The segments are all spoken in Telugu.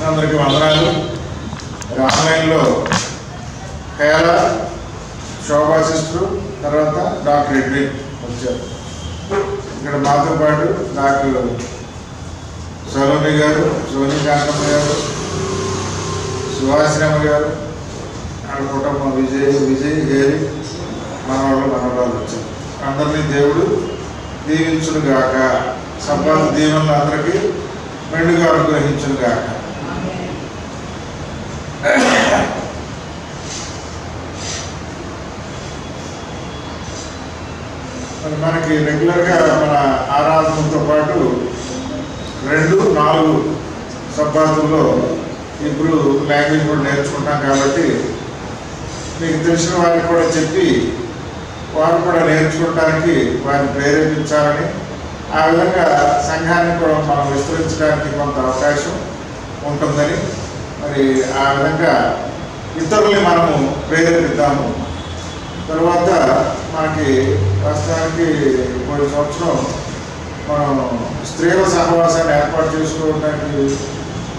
అందరికీ వందనాలు. ఆన్లైన్లో కేరళ శోభా సిస్టర్, తర్వాత డాక్టర్ ఎడ్విన్ వచ్చారు. ఇక్కడ మాతో పాటు డాక్టర్ సలోని గారు, సోని కాంతమ్మ గారు, సుహాసినమ్మ గారు, వాళ్ళ కుటుంబం విజయ్ హేరి మనవాళ్ళు వచ్చారు. అందరినీ దేవుడు దీవించును గాక, సంపాద దీవెనలు అందరికీ మెండుగా అనుగ్రహించును గాక. మనకి రెగ్యులర్గా మన ఆరాధనతో పాటు 2-4 సబ్బాతుల్లో ఇప్పుడు లాంగ్వేజ్ కూడా నేర్చుకుంటాం. కాబట్టి మీకు తెలిసిన వారికి కూడా చెప్పి వారు కూడా నేర్చుకోవడానికి వారిని ప్రేరేపించాలని, ఆ విధంగా సంఘాన్ని కూడా మనం విస్తరించడానికి కొంత అవకాశం ఉంటుందని, మరి ఆ విధంగా ఇతరుల్ని మనము ప్రేరేపిద్దాము. తర్వాత మనకి వాస్తవానికి కొన్ని సంవత్సరం మనం స్త్రీల సహవాసాన్ని ఏర్పాటు చేసుకోవడానికి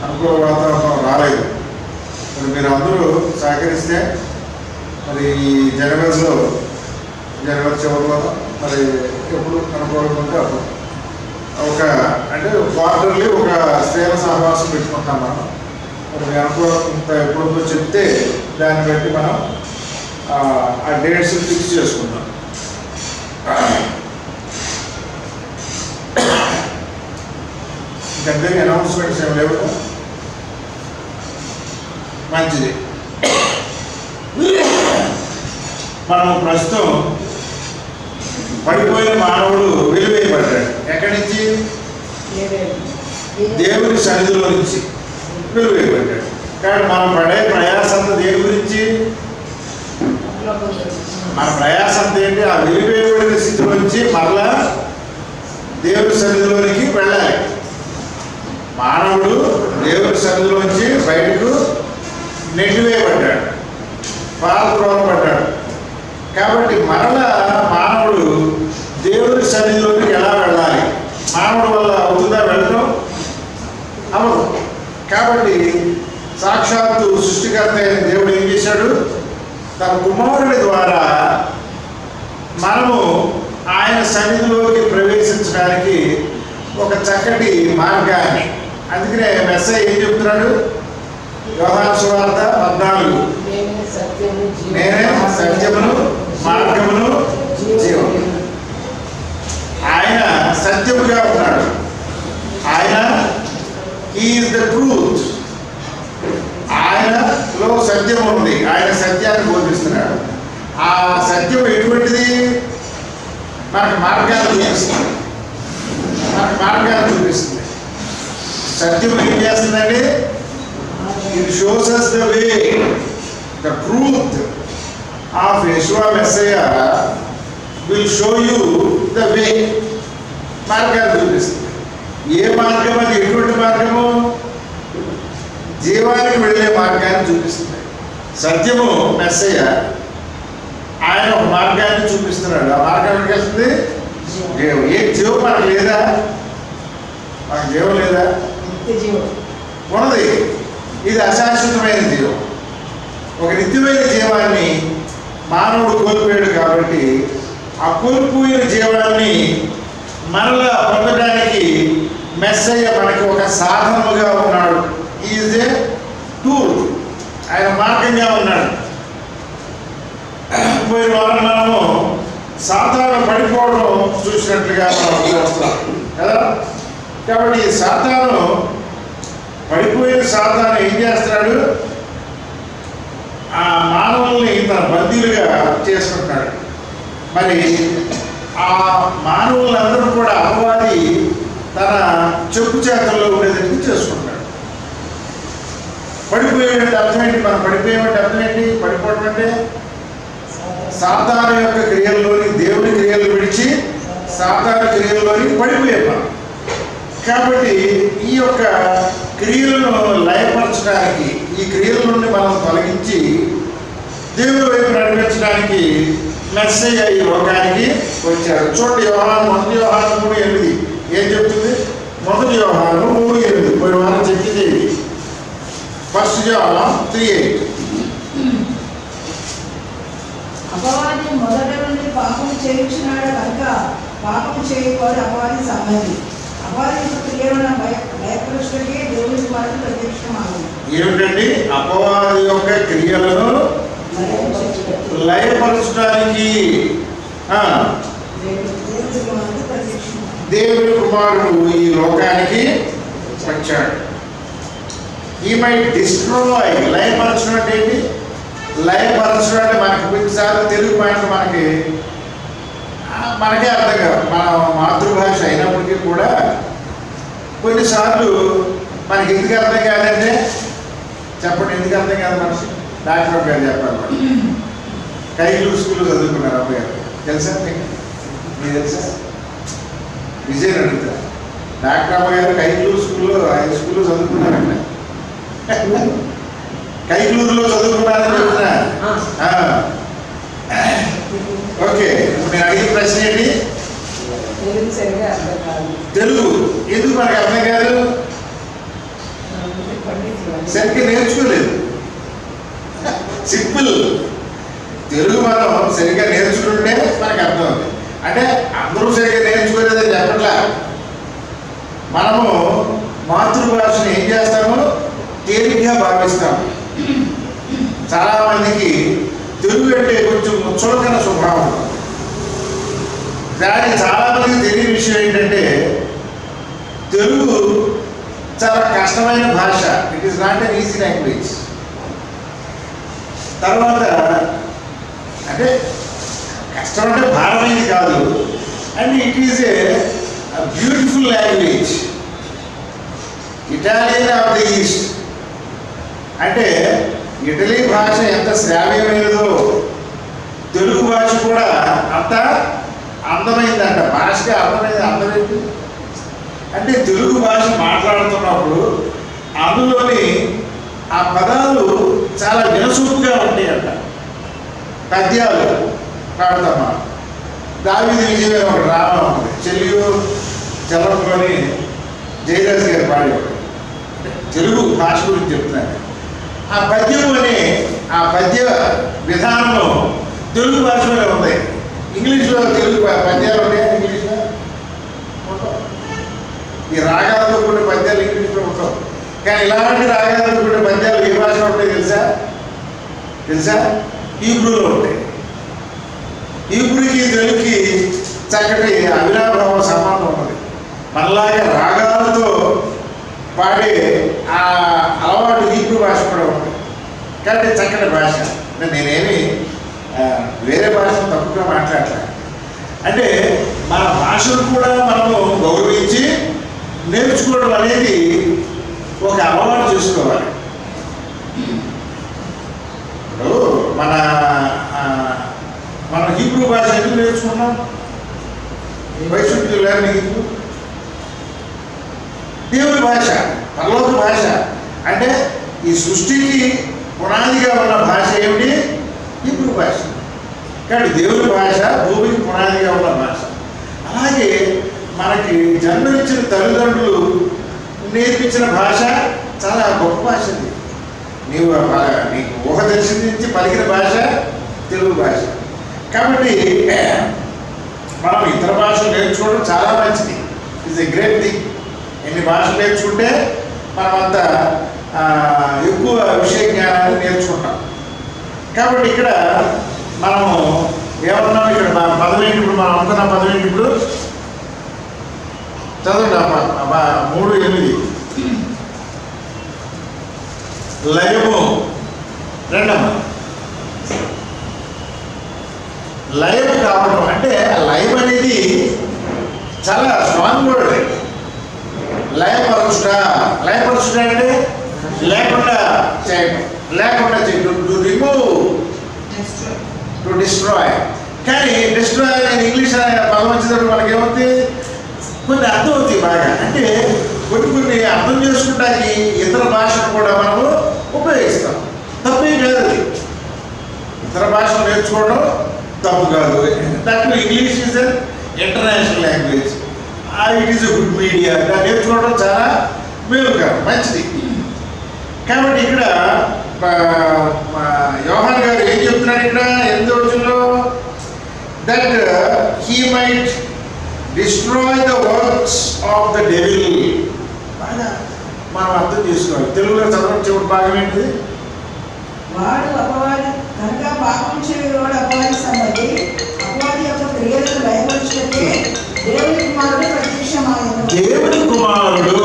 అనుకూల వాతావరణం రాలేదు. మరి మీరు అందరూ సహకరిస్తే మరి ఈ జనవరి చివరిలో మరి ఎప్పుడు అనుకోవాలనుకుంటే అప్పుడు అంటే క్వార్టర్లీ ఒక స్త్రీల సహవాసం పెట్టుకుంటాం మనం. మరి మీ అనుకూలంత ఎప్పుడో చెప్తే దాన్ని బట్టి మనం ఆ డేట్స్ ఫిక్స్ చేసుకుంటాం. ఇంకంతే అనౌన్స్మెంట్స్ ఏమి లేవు. మంచిది. మనం ప్రస్తుతం పడిపోయిన మానవుడు వెలివేయబడ్డాడు. ఎక్కడి నుంచి? దేవుని సన్నిధిలో నుంచి వెలివేయబడ్డాడు. కానీ మనం పడే ప్రయాసంతా దేని గురించి? మన ప్రయాసంతా ఏంటి? ఆ వెలివేయబడిన స్థితి నుంచి మరలా దేవుని సన్నిధిలోనికి వెళ్ళాలి. మానవుడు దేవుని సన్నిధిలోంచి బయటకు నెట్టివేయబడ్డాడు, పాల్గొనబడ్డాడు. కాబట్టి మరలా మానవుడు దేవుని సన్నిధిలోకి ఎలా వెళ్ళాలి? మానవుడు వల్ల అవుతుందా వెళ్ళడం? అవ్వదు. కాబట్టి సాక్షాత్తు సృష్టికర్త అయిన దేవుడు ఏం చేశాడు? తన కుమారుడి ద్వారా మనము ఆయన సన్నిధిలోకి ప్రవేశించడానికి ఒక చక్కటి మార్గాన్ని, అందుకనే మెస్సయ్య ఏం చెప్తున్నాడు? యోహాను సువార్త 14, నేనే సత్యమును మార్గమును జీవము. ఆయన సత్యముగా ఉన్నాడు. ఆయన ఈజ్ ద ట్రూత్. ఆయనలో సత్యం ఉంది. ఆయన సత్యాన్ని బోధిస్తున్నాడు. ఆ సత్యం ఎటువంటిది? మనకు మార్గాన్ని చూపిస్తుంది. సత్యం ఏం చేస్తుందండి? It shows us the way, the truth of Yeshua Messiah will show you the way. మార్గాన్ని చూపిస్తుంది. ఏ మార్గం అది? ఎటువంటి మార్గము? జీవానికి వెళ్ళే మార్గాన్ని చూపిస్తుంది. సత్యము మెస్సయ్య ఆయన ఒక మార్గాన్ని చూపిస్తున్నాడు. ఆ మార్గం ఎక్కడికి వెళ్తుంది? జీవం. ఏ జీవం మనకు లేదా? మనకు జీవం లేదా? ఉన్నది. ఇది అశాశ్వతమైన జీవం. ఒక నిత్యమైన జీవాన్ని మానవుడు కోల్పోయాడు. కాబట్టి ఆ కోల్పోయిన జీవాన్ని మరలా పొందడానికి మెస్సయ్య మనకి ఒక సాధనముగా ఉన్నాడు. Is a tool. ఆయన మార్గంగా ఉన్నాడు. పోయిన వారం మనము సాతాను పడిపోవడం చూసినట్లుగా మనం చూస్తాం కదా. కాబట్టి సాతాను పడిపోయిన సాతాను ఏం చేస్తున్నాడు? ఆ మానవుల్ని తన బందీలుగా చేసుకుంటాడు. మరి ఆ మానవులందరూ కూడా అపవాది తన చెప్పు చేతల్లో ఉండేటట్టు చేసుకుంటాడు. పడిపోయేటువంటి అర్థం ఏంటి? మనం పడిపోయేటువంటి అర్థం ఏంటి? పడిపోవడం అంటే సాతాను యొక్క క్రియల్లోని దేవుని క్రియలు విడిచి సాతాను క్రియల్లోని పడిపోయాం. కాబట్టి ఈ యొక్క క్రియలను లయపరచడానికి, ఈ క్రియల నుండి మనం తొలగించి దేవుని వైపు నడిపించడానికి మెస్సయ్య ఈ లోకానికి వచ్చాడు. చూడండి, మొదటి యోహాను 3:8 ఏం చెప్తుంది? మొదటి యోహాను 3:8 పోయిన వారం చెప్పింది. John 3:8. అపవాది మొదట నుండి పాపము చేయించినాడు కనుక పాపము చేయకపోతే అపవాది సంబంధి. అపవాది యొక్క క్రియలను భయపరుచుటకే దేవుని కుమారుడు ప్రత్యక్షమాగను. ఏమిటండి? అపవాది యొక్క క్రియలను లయపరచడానికి దేవుని కుమారుడు ఈ లోకానికి వచ్చాడు. ఈ మై డిస్ట్రాయ్. లయపరచడం అంటే ఏంటి? లయపరచడం అంటే మనకి కొన్నిసార్లు తెలుగు పాయింట్ మనకే అర్థం కాదు. మన మాతృభాష అయినప్పటికీ కూడా కొన్నిసార్లు మనకి ఎందుకు అర్థం కాదంటే, చెప్పండి ఎందుకు అర్థం కాదు? మనకి డాక్టర్ గారు చెప్పాలి. మనం కైలూరు స్కూల్లో చదువుకున్నారు అబ్బాయి గారు, తెలుసా మీకు? తెలుసా? విజయ్ అడుగుతారు. డాక్టర్ అమ్మగారు కైలూరు స్కూల్లో స్కూల్లో చదువుకున్నారంట. కైలూరులో చదువుకున్నారని చెప్తున్నా. ఓకే, నేను అడిగిన ప్రశ్న ఏంటి? తెలుగు ఎందుకు మనకు అర్థం కాదు? సరిగ్గా నేర్చుకోలేదు. సింపుల్. తెలుగు మనం సరిగ్గా నేర్చుకుంటే మనకు అర్థం అవుతుంది. అంటే అందరూ సరిగ్గా నేర్చుకోలేదని చెప్పట్లా. మనము మాతృభాషను ఏం చేస్తాము? తేలిగ్గా భావిస్తాము. చాలామందికి తెలుగు అంటే కొంచెం చులకన స్వభావం. కానీ చాలామందికి తెలియని విషయం ఏంటంటే తెలుగు చాలా కష్టమైన భాష. It is not an easy language. తర్వాత అంటే కష్టం అంటే భారమైంది కాదు. And it is a beautiful language. Italian of the east అంటే ఇటలీ భాష ఎంత శ్రావ్యమైనదో తెలుగు భాష కూడా అంత అందమైందంట. భాషకి అందమైంది అంటే తెలుగు భాష మాట్లాడుతున్నప్పుడు అందులోని ఆ పదాలు చాలా వినసొంపుగా ఉంటాయంట. పద్యాలు పాడతాం మనం. దావీదు విజయమే ఒక డ్రామా ఉంది, చెల్లియు చలవని జయరాజ్ గారు పాడేవాడు. తెలుగు భాష గురించి చెప్తున్నాను. ఆ పద్యం అనే ఆ పద్య విధానంలో తెలుగు భాషలో ఉంది. ఇంగ్లీష్లో తెలుగు పద్యాలు ఉంటాయి, ఇంగ్లీష్లో ఈ రాగాలతో కొన్ని పద్యాలు ఇంగ్లీష్లో ఉంటాం. కానీ ఇలాంటి రాగాలతో కొన్ని పద్యాలు ఏ భాషలో ఉంటాయి తెలుసా? హీబ్రూలో ఉంటాయి. హీబ్రూకి తెలుగుకి చక్కటి అవినాభావ సంబంధం ఉన్నది. మనలాగే రాగాలతో పాడే ఆ అలవాటు హీబ్రూ భాష కూడా ఉంది. కాబట్టి చక్కటి భాష. నేనేమి వేరే భాషను తప్పుగా మాట్లాడలే. అంటే మన భాషను కూడా మనము గౌరవించి నేర్చుకోవడం అనేది ఒక అలవాటు చేసుకోవాలి. ఇప్పుడు మన హీబ్రూ భాష ఎందుకు నేర్చుకున్నాం? వైశుద్ధి లేని హీబ్రూ దేవుని భాష, పరలోక భాష. అంటే ఈ సృష్టికి పునాదిగా ఉన్న భాష ఏమిటి? హీబ్రూ భాష. కాబట్టి దేవుని భాష భూమికి పునాదిగా ఉన్న భాష. అలాగే మనకి జన్మనిచ్చిన తల్లిదండ్రులు నేర్పించిన భాష చాలా గొప్ప భాష. నీకు ఊహ తెలిసిన నుంచి పలికిన భాష తెలుగు భాష. కాబట్టి మనం ఇతర భాషలు నేర్చుకోవడం చాలా మంచిది. It's a great thing. ఎన్ని భాషలు నేర్చుకుంటే మనమంతా ఎక్కువ విషయ జ్ఞానాన్ని నేర్చుకుంటాం. కాబట్టి ఇక్కడ మనము ఏమన్నాం? ఇక్కడ పదవేంటి ఇప్పుడు మనం అనుకున్న పదవేంటి? ఇప్పుడు చదవండి 3:8. లయము రెండమ్మ. లయం కావడం అంటే లయం అనేది చాలా స్ట్రాంగ్ వర్డ్. లయపరుచుట అంటే లేకుండా చేయడం, టు రిమూవ్, టు డిస్ట్రాయ్. కానీ డిస్ట్రాయ్ అనే ఇంగ్లీష్ పదం వచ్చేటప్పుడు మనకేమవుతుంది? కొన్ని అర్థం అవుతాయి బాగా. అంటే కొన్ని అర్థం చేసుకుంటానికి ఇతర భాషను కూడా మనము ఉపయోగిస్తాం. తప్పేం కాదు అది. ఇతర భాషను నేర్చుకోవడం తప్పు కాదు. That English is an international language. It is a good media. దాన్ని నేర్చుకోవడం చాలా మేలుకరం, మంచిది. కాబట్టి ఇక్కడ యోహాన్ గారు ఏం చెప్తున్నాడు ఇక్కడ 8వ వచనంలో, that he might destroy the works of the devil. బాగా మనం అర్థం చేసుకోవాలి. తెలుగులో చదవడం చివరి భాగం ఏంటిది? వాడు అపవాది కనుక పాపం చేయవాడు అపవాది సంబంధి, అపవాది యొక్క క్రియలను భయపరచుకుంటే దేవుని కుమారుడు ప్రత్యక్షమాయను. దేవుని కుమారుడు,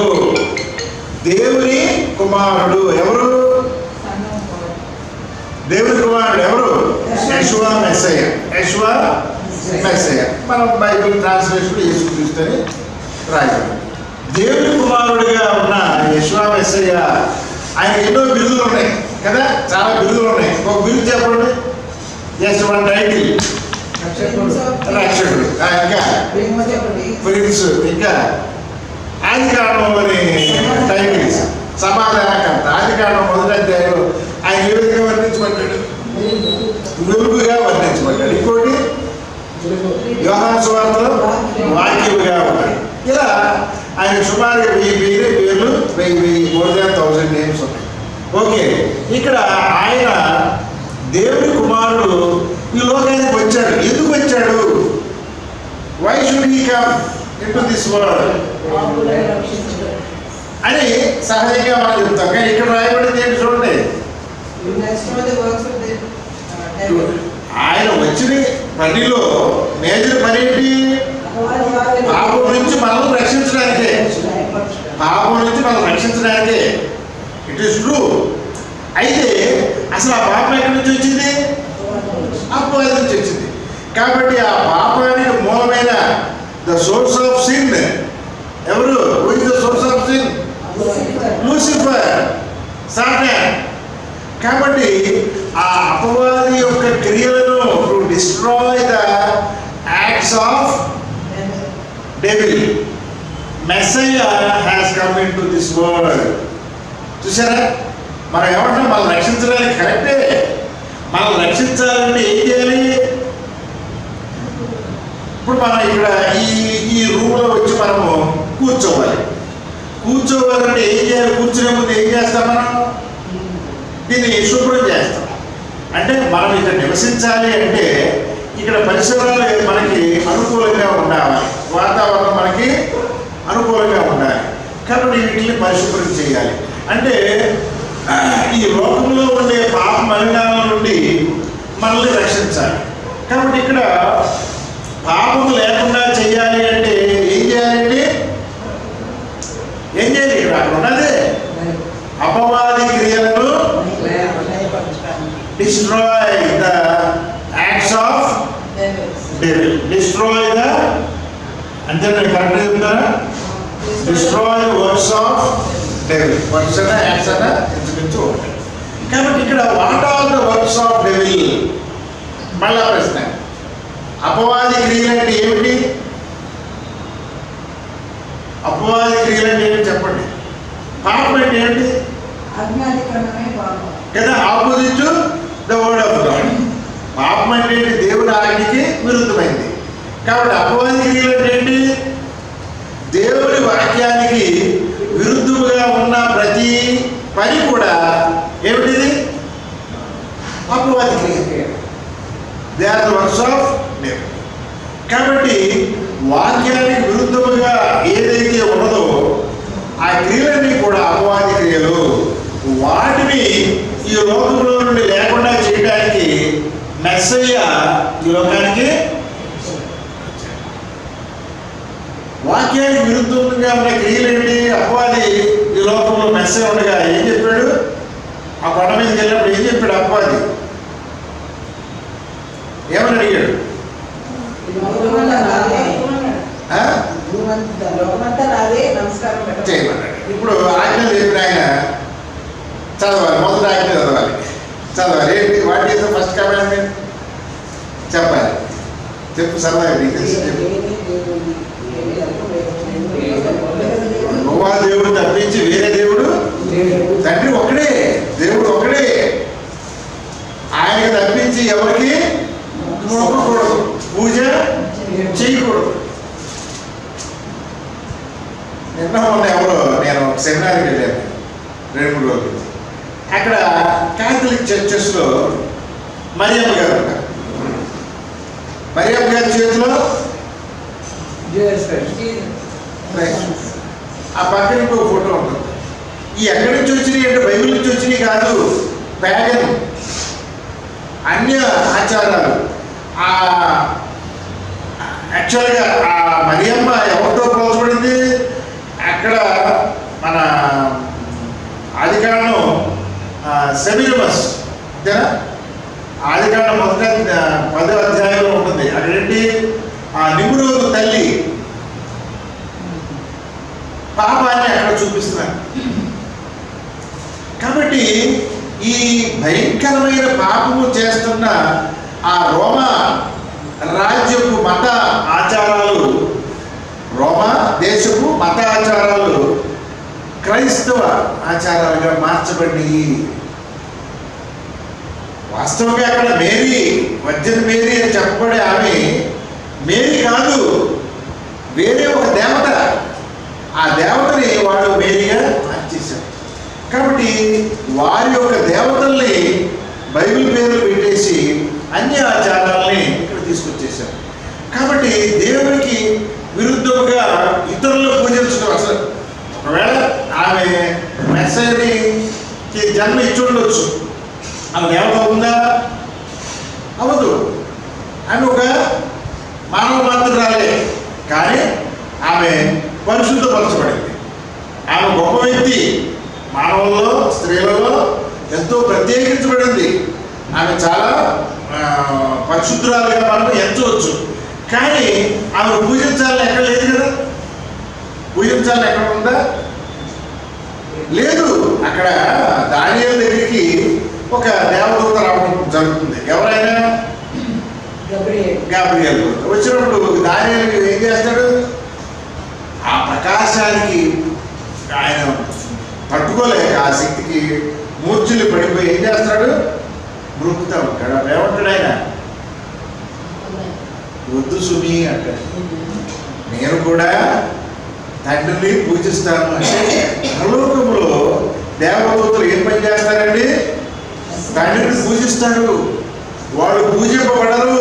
దేవుని కుమారుడు ఎవరు? దేవుని కుమారుడు ఎవరు? యెషువా మెస్సయ్య. యెషువా మెస్సయ్య. మనం బైబిల్ ట్రాన్స్లేషన్ యేసుక్రీస్తుని రాయాలి. దేవుని కుమారుడిగా ఉన్న యెషువా మెస్సయ్య, ఆయన ఎన్నో బిరుదులు ఉన్నాయి కదా, చాలా బిరుదులు ఉన్నాయి. ఒక బిరుదు చెప్పండి. జస్ట్ వన్ టైటిల్, రక్షకుడు. ఇంకా ప్రిన్స్, ఇంకా ఆది కారణం అని టైటిల్స్, సమాధానకర్త. ఆది కారణం మొదటి అధ్యాయంలో ఆయన ఏ విధంగా వర్ణించబడ్డాడు? వెలుగుగా వర్ణించబడ్డాడు. ఇంకోటి యోహాను సువార్తలో వాక్యముగా ఉన్నాడు. ఇలా ఆయన సుమారు 1000 పేర్లు, 1000 నేమ్స్ ఉన్నాయి. ఓకే, ఇక్కడ ఆయన దేవుని కుమారుడు ఈ లోకానికి వచ్చాడు. ఎందుకు వచ్చాడు? Why should he come into this world అని సహజంగా మనం చెప్తాం. కానీ ఇక్కడ రాయబడింది ఏంటి చూడండి. ఆయన వచ్చిన పనిలో మేజర్ పని ఏంటి? పాపం నుంచి మనం రక్షించడానికే. పాపం నుంచి మనం రక్షించడానికే. It is true. అయితే అసలు ఆ పాపం ఎక్కడి నుంచి వచ్చింది? అపవాది నుంచి వచ్చింది. కాబట్టి ఆ పాపానికి మూలమైన ద సోర్స్ ఆఫ్ సిన్ ఎవరు? Who is the source of sin? Lucifer, Satan. కాబట్టి ఆ అపవాది యొక్క క్రియలను to destroy the acts of devil, Messiah has come into this world. చూసారా? మనం ఏమంటాం? మనం రక్షించడానికి కరెక్టే. మనం రక్షించాలంటే ఏం చేయాలి? ఇప్పుడు మనం ఇక్కడ ఈ రూమ్లో వచ్చి మనము కూర్చోవాలి. కూర్చోవాలంటే ఏం చేయాలి? కూర్చునే ముందు ఏం చేస్తాం? మనం దీన్ని శుభ్రం చేస్తాం. అంటే మనం ఇక్కడ నివసించాలి అంటే ఇక్కడ పరిసరాలు మనకి అనుకూలంగా ఉండాలి, వాతావరణం మనకి అనుకూలంగా ఉండాలి. కాబట్టి వీటిని పరిశుభ్రం చేయాలి. అంటే ఈ లోకంలో ఉండే పాప మలినాల నుండి మనల్ని రక్షించాలి. కాబట్టి ఇక్కడ పాపము లేకుండా చేయాలి అంటే ఏం చేయాలండి? ఏం చేయాలి? ఇక్కడ అక్కడ ఉన్నదే అపవాది క్రియలను destroy the acts of devil, destroy the, అంటే నేను కరెక్ట్గా చెప్తారా? Destroy the works of devil. Works అన్న యాక్ట్స్ అన్న ఇంచుమించు ఉంటాయి. కాబట్టి ఇక్కడ what are the works of devil? మళ్ళా ప్రశ్న, అపవాది క్రియలు అంటే ఏమిటి? అపవాది క్రియలు అంటే ఏమిటి చెప్పండి. పాపం అంటే ఏమిటి కదా? Opposite the word of God. పాపం అంటే ఏంటి? దేవుని ఆజ్ఞకి విరుద్ధమైంది. కాబట్టి అపవాది క్రియలు అంటే ఏంటి? దేవుని వాక్యానికి విరుద్ధముగా ఉన్న ప్రతి పని కూడా ఏమిటిది? అపవాది క్రియ. They are the works of devil. కాబట్టి వాక్యానికి విరుద్ధముగా ఏదైతే ఉన్నదో ఆ క్రియలన్నీ కూడా అపవాది క్రియలు. వాటిని ఈ లోకంలో నుండి లేకుండా చేయడానికి మెస్సయ్య ఈ లోకానికి వాక్యానికి విరుద్ధంగా ఉన్న క్రియలేంటి? అపవాది ఈ లోకంలో మెస్సయ్య ఉండగా ఏం చెప్పాడు? ఆ కొండ మీదకి వెళ్ళినప్పుడు ఏం చెప్పాడు అపవాది? ఏమని అడిగాడు? చేయమన్నాడు. ఇప్పుడు ఆజ్ఞలు చెప్పిన ఆయన చదవాలి, మొదటి ఆజ్ఞ చదవాలి. ఏంటి? What is the first commandment? చెప్పాలి. చెప్పు సరదాగా, నీకు తెలిసి చెప్పు. యెహోవా దేవుడు తప్పించి వేరే దేవుడు, తండ్రి ఒకడే, దేవుడు ఒకడే. ఆయనకు తప్పించి ఎవరికి మొక్కకూడదు, పూజ చేయకూడదు. నిన్న మొన్న ఎవరో, నేను ఒక సెమినార్కి వెళ్ళాను 2-3 రోజులు. అక్కడ క్యాథలిక్ చర్చెస్లో మరియమ్మ గారు ఉంటారు. మరియమ్మ గారి చేతిలో ఆ పక్కన ఇంకో ఫోటో ఉంటుంది. ఈ ఎక్కడి నుంచి వచ్చినాయి అంటే బైబిల్ నుంచి వచ్చినాయి కాదు, ప్యాగన్ అన్య ఆచారాలు. యాక్చువల్గా ఆ మరియమ్మ ఎవరితో పోల్చబడింది? అక్కడ మన ఆదికాండం సెమిరమస్ అంతేనా? ఆదికాండం మొదట 10వ అధ్యాయంలో ఉంటుంది. అక్కడేంటి? ఆ నిమ్రోదు తల్లి పాపాన్ని అక్కడ చూపిస్తున్నారు. కాబట్టి ఈ భయంకరమైన పాపము చేస్తున్న ఆ రోమా రాజ్యపు మత ఆచారాలు, రోమా దేశపు మత ఆచారాలు క్రైస్తవ ఆచారాలుగా మార్చబడి, వాస్తవంగా అక్కడ మేరీ, వర్జిన్ మేరీ అని చెప్పబడే ఆమె మేరీ కాదు, వేరే ఒక దేవత. ఆ దేవతని వాడు మేరీగా మార్చేశారు. కాబట్టి వారి యొక్క దేవతల్ని బైబిల్ పేర్లు పెట్టేసి అన్య ఆచారాలని ఇక్కడ తీసుకొచ్చేశారు. కాబట్టి దేవునికి విరుద్ధముగా ఇతరులు పూజించడం అసలు, ఒకవేళ ఆమె మెస్సయ్యకి జన్మ ఇచ్చి ఉండొచ్చు, ఆమె దేవత ఉందా? అవదు. ఆమె ఒక మానవ మాత్రురాలే, కానీ ఆమె పరిశుద్ధపరచబడింది. ఆమె గొప్ప వ్యక్తి, మానవుల్లో స్త్రీలలో ఎంతో ప్రత్యేకించబడింది. ఆమె చాలా పరిశుద్ధురాలుగా మనం ఎంచవచ్చు. కానీ ఆమె పూజించాలని ఎక్కడ లేదు కదా. పూజించాలని ఎక్కడ ఉందా? లేదు. అక్కడ దానియేలు దగ్గరికి ఒక దేవదూత రావడం జరుగుతుంది. ఎవరైనా గాబ్రియేల్ వచ్చినప్పుడు దానియేలు ఏం చేస్తాడు? ఆ ప్రకాశానికి ఆయన తట్టుకోలేక ఆ శక్తికి మూర్ఛలు పడిపోయి ఏం చేస్తాడు? మృక్తా ఉంటాడు. ఏమంటాడు ఆయన? వద్దు సుమి అంటాడు. నేను కూడా తండ్రిని పూజిస్తాను అంటే, పరలోకంలో దేవదూతలు ఏం పని చేస్తారండి? తండ్రిని పూజిస్తారు. వాళ్ళు పూజింపబడరు.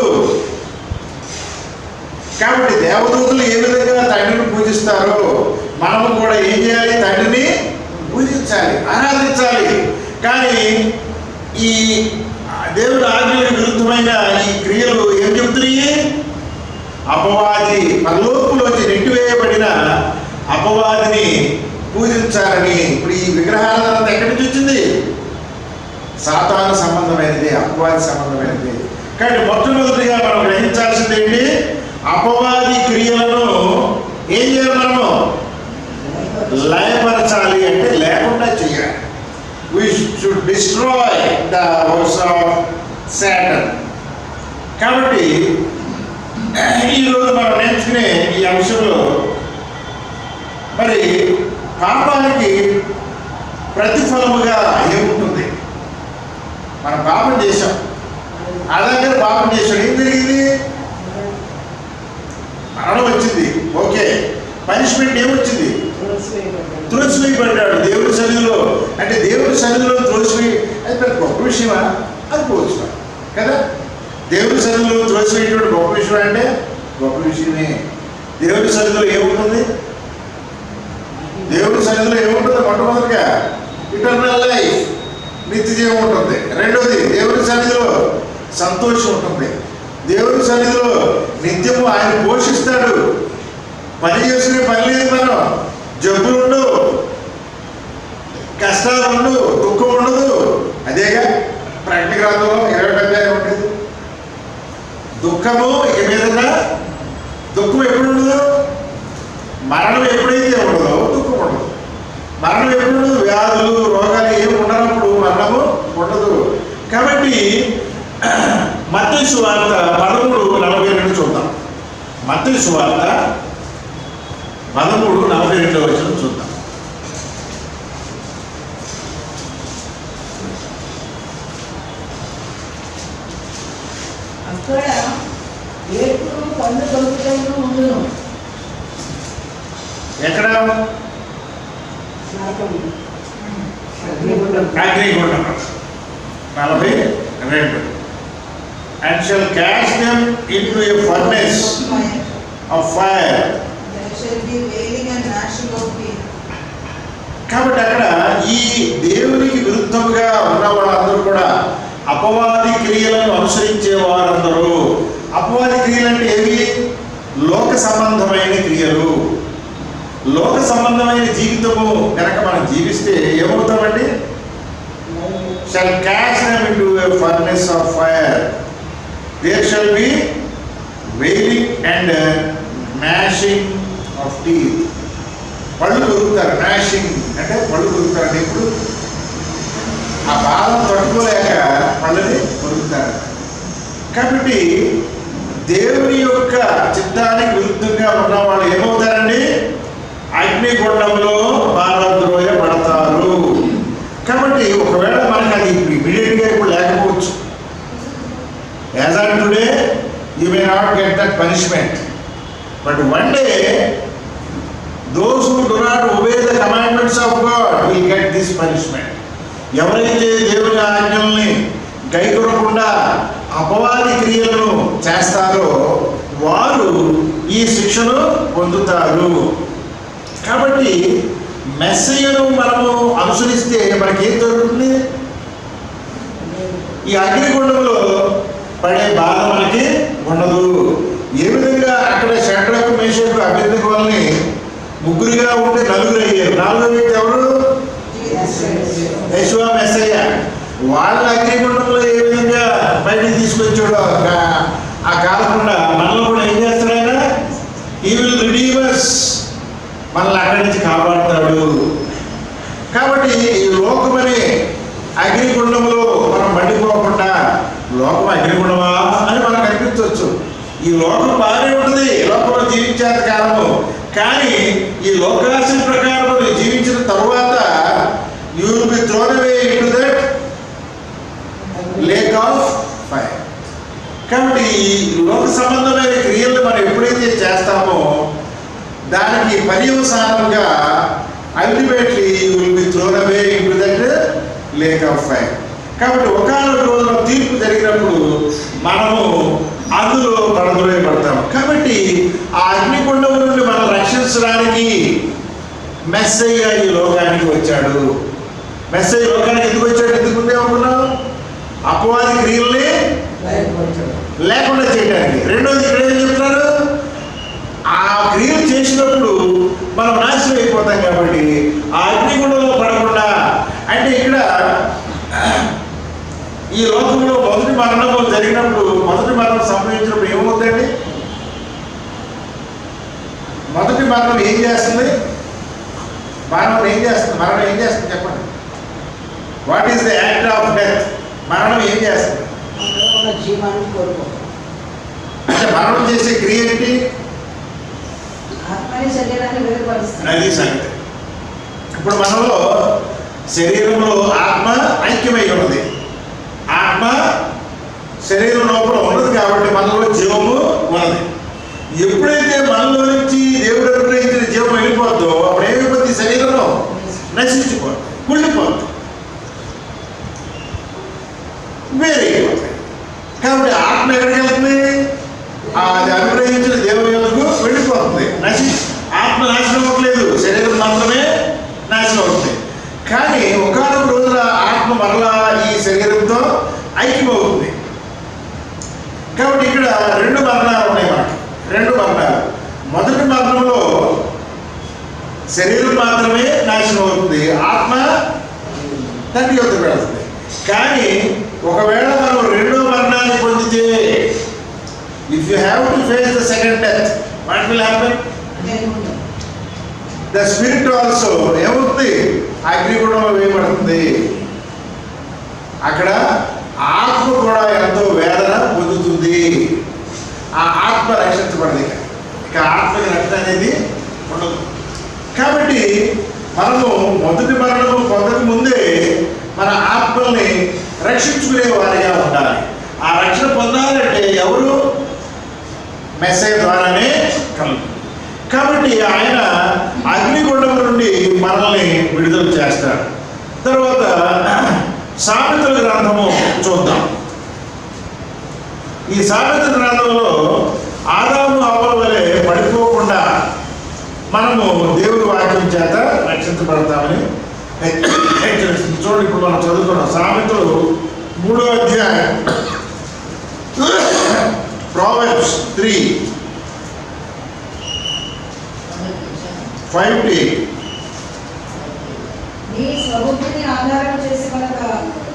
కాబట్టి దేవదూతలు ఏ విధంగా తండ్రిని పూజిస్తారో మనము కూడా ఏం చేయాలి? తండ్రిని పూజించాలి, ఆరాధించాలి. కానీ ఈ దేవుని ఆజ్ఞలకు విరుద్ధమైన ఈ క్రియలు ఏం చెబుతున్నాయి? అపవాది, పరలోకంలోంచి నెట్టివేయబడిన అపవాదిని పూజించాలని. ఇప్పుడు ఈ విగ్రహారాధన ఎక్కడి నుంచి వచ్చింది? సాతాను సంబంధమైనది, అపవాది సంబంధమైనది. కానీ మొట్టమొదటిగా మనం గ్రహించాల్సింది ఏంటి? అపవాది క్రియలను ఏం చేయాలి? మనము లయపరచాలి, అంటే లేకుండా చేయాలి. We should destroy the works of Satan. కాబట్టి ఈరోజు మనం నేర్చుకునే ఈ అంశంలో మరి పాపానికి ప్రతిఫలముగా ఏముంటుంది? మనం పాపం చేశాం, అలాగే పాపం చేశాడు. ఏం జరిగింది? మరణం వచ్చింది. ఓకే, పనిష్మెంట్ ఏమొచ్చింది? త్రోసివేయబడ్డాడు దేవుడి సన్నిధిలో. అంటే దేవుడి సన్నిధిలో త్రోసివేయ, అది పెద్ద గొప్ప విషయమా? అనుకోవచ్చు కదా. దేవుడి సన్నిధిలో త్రోసివేయటువంటి గొప్ప విషయం అంటే గొప్ప విషయమే. దేవుడి సన్నిధిలో ఏముంటుంది? దేవుడి సన్నిధిలో ఏముంటుంది? మొట్టమొదటిగా ఇటర్నల్ లైఫ్, నిత్య జీవం ఉంటుంది. రెండోది దేవుడి సన్నిధిలో సంతోషం ఉంటుంది. దేవుడి సన్నిధిలో నిత్యము ఆయన పోషిస్తాడు. పని చేసుకునే పని లేదు, మనం జబ్బులు ఉండవు, కష్టాలు ఉండవు, దుఃఖం ఉండదు. అదేగా ప్రకటన గ్రంథంలో 20 ఉంటుంది. దుఃఖము ఇక మీద దుఃఖం ఎప్పుడు ఉండదు? మరణం ఎప్పుడైతే ఉండదో దుఃఖం ఉండదు. మరణం ఎప్పుడు ఉండదు? వ్యాధులు, రోగాలు ఏమి ఉండనప్పుడు మరణము ఉండదు. కాబట్టి మత్తయి సువార్త 13:42 చూద్దాం. మత్తయి సువార్త 13:42 చూద్దాం. అక్కడ ఏడుపును పన్ను దొరుకుతూ ఉండును. ఎక్కడ? అగ్నిగుండం 42 and shall cast them into a furnace of fire. There shall be wailing and gnashing of teeth. కాబట్టి అక్కడ ఈ దేవునికి విరుద్ధముగా ఉన్న వాళ్ళందరూ కూడా అపవాది క్రియలను అనుసరించే వారందరూ. అపవాది క్రియలు అంటే ఏవి? లోక సంబంధమైన క్రియలు. లోక సంబంధమైన జీవితము కనుక మనం జీవిస్తే ఏమవుతామండి? shall cast them into a furnace of fire. There shall be wailing and gnashing of teeth. పళ్ళు కొరుకుతారు. మ్యాషింగ్ అంటే పళ్ళు కొరుకుతారు. అంటే ఇప్పుడు ఆ బాధను తట్టుకోలేక పళ్ళని కొరుకుతారు. కాబట్టి దేవుని యొక్క చిత్తానికి విరుద్ధంగా ఉన్న వాళ్ళు ఏమవుతారండి? అగ్నిగుండంలో పారద్రోయబడతారు. కాబట్టి ఒకవేళ మనకి అది ఇమీడియట్గా ఇప్పుడు లేకపోవచ్చు. As on today you may not get that punishment, but one day those who do not obey the commandments of God will get this punishment. ఎవరైతే దేవుని ఆజ్ఞల్ని గైకొనకుండా అపవాది క్రియలను చేస్తారో వారు ఈ శిక్షను పొందుతారు. కాబట్టి మెస్సయ్యను మనము అనుసరిస్తే మనకేం జరుగుతుంది? ఈ అగ్నిగుండంలో పడే బాధ మనకి ఉండదు. ఏ విధంగా అక్కడ షడ్రకు మేషకు అభ్యర్థికోవాలని ముగ్గురుగా ఉంటే నలుగురు అయ్యారు. నాలుగో వ్యక్తి ఎవరు? యెషువా మెస్సయ్య. వాళ్ళ అగ్నిగుండంలో ఏ విధంగా బయటికి తీసుకొచ్చాడో ఆ కాలకుండా మనల్ని కూడా ఏం చేస్తాడు ఆయన? He will redeem us. మనల్ని అక్కడి నుంచి కాపాడుతాడు. కాబట్టి ఈ లోకమనే అగ్నిగుండంలో మనం మండిపోకుండా, లోకం అగ్నిగుండమా అని మనకు అనిపించవచ్చు. ఈ లోకం బాగానే ఉంటుంది, లోకంలో జీవించేంత కాలము. కానీ ఈ లోకాశ ప్రకారం జీవించిన తరువాత you will be throne away into that lake of fire. కాబట్టి ఈ లోక సంబంధమైన క్రియలు మనం ఎప్పుడైతే చేస్తామో దానికి పర్యవసానంగా ultimately you will be throne away into that lake of fire. కాబట్టి ఒకనొక రోజున తీర్పు జరిగినప్పుడు మనము అందులో పడద్రోయబడతాం. కాబట్టి ఆ అగ్నిగుండం నుండి మనం రక్షించడానికి మెస్సయ్య ఈ లోకానికి వచ్చాడు. మెస్సయ్య లోకానికి ఎందుకు వచ్చాడు? ఎందుకుంటే అనుకున్నాం? అపవాది క్రియల్ని లేకుండా చేయడానికి. రెండోది ఇక్కడ ఏం చెప్తున్నారు? ఆ క్రియలు చేసినప్పుడు మనం నాశనం అయిపోతాం. కాబట్టి ఆ అగ్నిగుండంలో పడకుండా, అంటే ఇక్కడ ఈ లోకంలో మొదటి మరణం జరిగినప్పుడు, మొదటి మరణం సంభవించినప్పుడు ఏమవుతుందండి? మొదటి మరణం ఏం చేస్తుంది? మరణం ఏం చేస్తుంది చెప్పండి. What is the act of death? మరణం ఏం చేస్తుంది? అంటే మరణం చేసే క్రియ ఏంటి? అది సంగతి. ఇప్పుడు మనలో శరీరంలో ఆత్మ ఐక్యమై ఉన్నది. ఆత్మ శరీరం లోపల ఉన్నది కాబట్టి మనలో జీవము ఉన్నది. ఎప్పుడైతే మనలో నుంచి దేవుడు అనుగ్రహించిన జీవం వెళ్ళిపోద్దో అప్పుడు ఏమైపోద్ది? శరీరంలో నశించిపోద్ది, కుళ్ళిపోద్ది, వేరైపోతుంది. కాబట్టి ఆత్మ ఎక్కడికి వెళ్తుంది? అది అనుగ్రహించిన దేవుని యొద్దకు వెళ్ళిపోతుంది. ఆత్మ నాశనం అవ్వట్లేదు, శరీరం మాత్రమే నాశనం అవుతుంది. కానీ ఒకనొక రోజున ఆత్మ మరలా ఈ శరీరంతో ఐక్యమవుతుంది. కాబట్టి ఇక్కడ రెండు మరణాలు ఉన్నాయి మనకి. రెండు మరణాలు. మొదటి మరణంలో శరీరం మాత్రమే నాశనం అవుతుంది, ఆత్మ తండ్రి యొద్దకు వెళ్తుంది. కానీ ఒకవేళ మనం రెండో మరణాన్ని పొందితే, if you have to face the second death, what will happen? The spirit also ఏమవుతుంది? అగ్నిగుండంలో వేయబడుతుంది. అక్కడ ఆత్మ కూడా ఎంతో వేదన పొందుతుంది. ఆ ఆత్మ రక్షించబడదు. ఇక ఆత్మకి రక్షణ అనేది ఉండదు. కాబట్టి మనము మొదటి మరణము పొందక ముందే మన ఆత్మల్ని రక్షించుకునే వారిగా ఉండాలి. ఆ రక్షణ పొందాలంటే ఎవరు? మెస్సయ్య ద్వారానే కలుగుతుంది. కాబట్టి ఆయన అగ్నిగుండం నుండి మనల్ని విడుదల చేస్తాడు. తర్వాత సామెతల గ్రంథము చూద్దాం. ఈ సామెతల గ్రంథంలో ఆదాము హవ్వల వలె పడిపోకుండా మనము దేవుని వాక్యం చేత రక్షించబడతామని హెచ్చరిస్తుంది. చూడండి, ఇప్పుడు మనం చదువుకున్నాం సామెతలు 3వ అధ్యాయం Proverbs 3:5-8. నీ స్వబుద్ధిని ఆధారం చేసి కనుక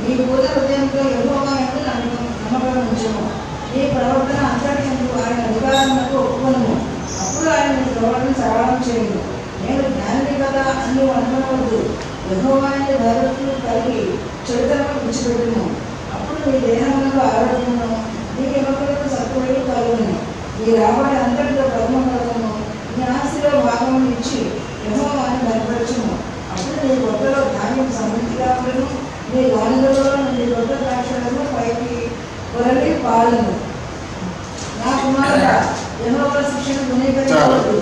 నీ పూర్ణ హృదయంలో యెహోవా యందు నమ్మకం ఉంచుము. నీ ప్రవర్తన అంతటి యందు ఆయన అధికారమునకు ఒప్పుకొనుము. అప్పుడు ఆయన నీ ప్రవర్తన సరళం చేయును. నేను జ్ఞానిని కదా అని నువ్వు అనుకోవద్దు. యెహోవా యందు భయభక్తులు కలిగి చెడుతనము విడిచిపెట్టుము. అప్పుడు నీ దేహమునకు ఆరోగ్యమును నీ ఎముకలకు సత్తువయు కలుగును. నీ రాబడి అంతటిలో ప్రథమ ఫలమును నీ ఆస్తిలో భాగము ఇచ్చి యెహోవాను బలపరచుము. అప్పుడు నీ గొప్పలో ధాన్యం సమృద్ధిగా ఉండను. నీ గానుగలో నుండి గొప్ప ద్రాక్షలను పైకి పొరలి పాలను. నా కుమారుడా, యెహోవా శిక్షను గుణీకరించవద్దు.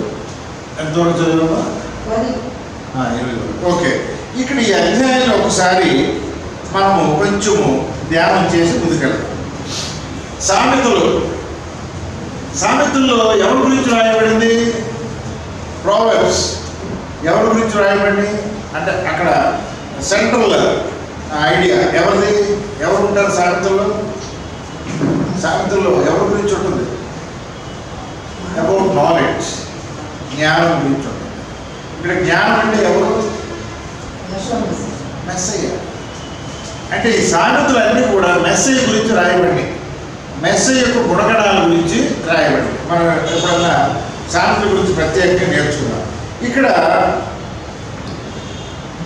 ఎంతవరకు చదివామా? 10. ఓకే, ఇక్కడ ఈ అధ్యాయంలో ఒకసారి మనము కొంచెము ధ్యానం చేసి ముందుకెళ్తాం. సామెతల్లో ఎవరి గురించి రాయబడింది? ప్రావెర్బ్స్. ఎవరి గురించి రాయబడింది అంటే అక్కడ సెంట్రల్ ఐడియా ఎవరిది? ఎవరు ఉంటారు సామెతల్లో? ఎవరి గురించి ఉంటుంది? అబౌట్ నాలెడ్జ్, జ్ఞానం గురించి ఉంటుంది. ఇక్కడ జ్ఞానం అంటే ఎవరు? మెస్సయ్య. అంటే ఈ సామెతలన్నీ కూడా మెస్సయ్య గురించి రాయబడి, మెస్సయ్య యొక్క గుణగణాల గురించి రాయబడి, మనం ఎప్పుడన్నా సామెతల గురించి ప్రత్యేకంగా నేర్చుకున్నాం. ఇక్కడ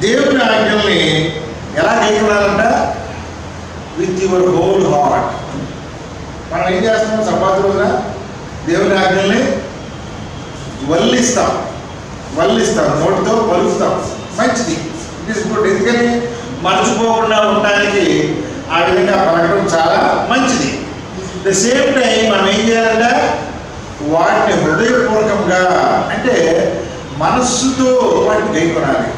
దేవుని ఆజ్ఞల్ని ఎలా గైకొనాలంట? With your whole heart. మనం ఏం చేస్తాం? సబ్బాతు రోజున దేవుని ఆజ్ఞల్ని వల్లిస్తాం, నోటితో పలుకుతాం. మంచిది, ఇట్ ఈస్ గుడ్. ఎందుకని? మర్చిపోకుండా ఉండడానికి ఆ విధంగా పలకడం చాలా మంచిది. ద సేమ్ టైం మనం ఏం చేయాలంటే వాటిని హృదయపూర్వకంగా, అంటే మనస్సుతో వాటిని గైకొనాలి.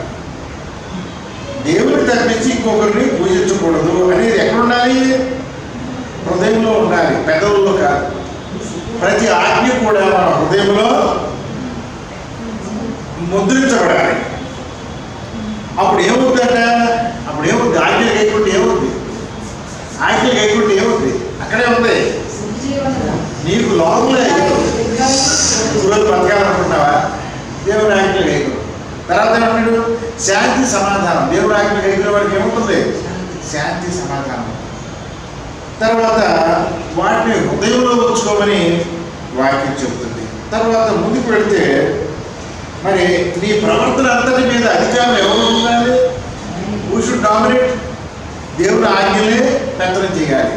దేవుని తప్పించి ఇంకొకరిని పూజించకూడదు అనేది ఎక్కడ ఉండాలి? హృదయంలో ఉండాలి, పెదవుల్లో కాదు. ప్రతి ఆజ్ఞ కూడా మన హృదయంలో ముద్రించబడాలి. అప్పుడు ఏమవుతుందంట? ఆజ్ఞలు గైకుంటే ఏమవుతుంది? అక్కడే ఉంది. నీకు లోపల ఈరోజు బతకాలనుకుంటున్నావా? దేవుని ఆజ్ఞలు గైకు. తర్వాత ఏమంటాడు? శాంతి సమాధానం. దేవుని ఆజ్ఞలు గైకునే వాడికి ఏముంటుంది? శాంతి సమాధానం. తర్వాత వాటిని హృదయంలో ఉంచుకోమని వాక్యం చెబుతుంది. తర్వాత ముందుకు వెళితే మరి నీ ప్రవర్తన అంతటి మీద అధికారం ఎవరు ఉండాలి? Who should dominate? దేవుని ఆజ్ఞలే పెత్తనం చేయాలి.